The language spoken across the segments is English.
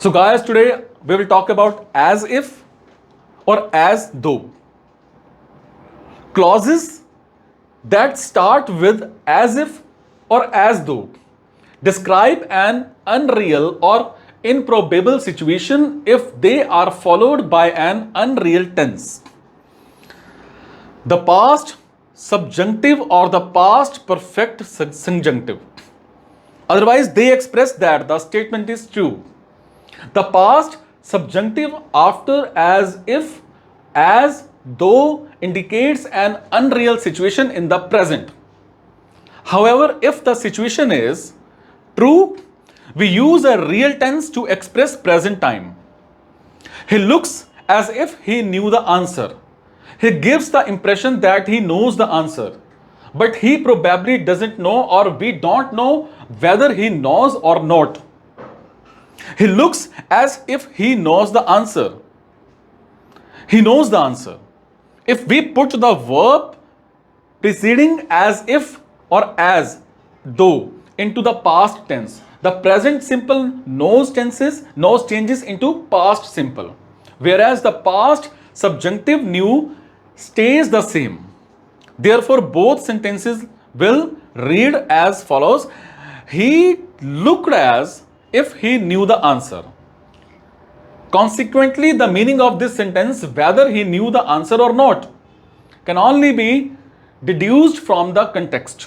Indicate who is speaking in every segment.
Speaker 1: So guys, today we will talk about as if or as though. Clauses that start with as if or as though describe an unreal or improbable situation if they are followed by an unreal tense. The past subjunctive or the past perfect subjunctive. Otherwise, they express that the statement is true. The past subjunctive after as if, as though indicates an unreal situation in the present. However, if the situation is true, we use a real tense to express present time. He looks as if he knew the answer. He gives the impression that he knows the answer, but he probably doesn't know, or we don't know whether he knows or not. He looks as if he knows the answer. He knows the answer. If we put the verb preceding as if or as though into the past tense, the present simple knows changes into past simple, whereas the past subjunctive knew stays the same. Therefore, both sentences will read as follows: he looked as if he knew the answer. Consequently, the meaning of this sentence, whether he knew the answer or not, can only be deduced from the context.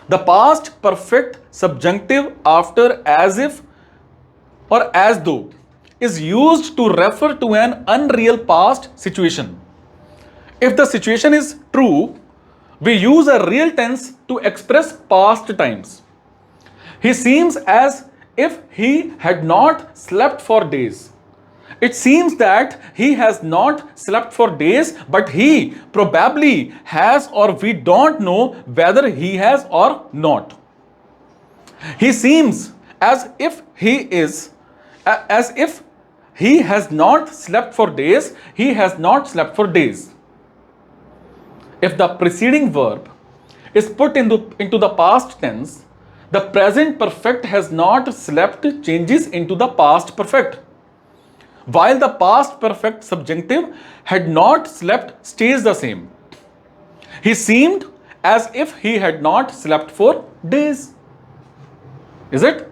Speaker 1: The past perfect subjunctive after as if or as though is used to refer to an unreal past situation. If the situation is true, we use a real tense to express past times. He seems as if he had not slept for days. It seems that he has not slept for days, but he probably has, or we don't know whether he has or not. He seems as if he has not slept for days, he has not slept for days. If the preceding verb is put into the past tense, the present perfect has not slept changes into the past perfect, while the past perfect subjunctive had not slept stays the same. He seemed as if he had not slept for days. Is it?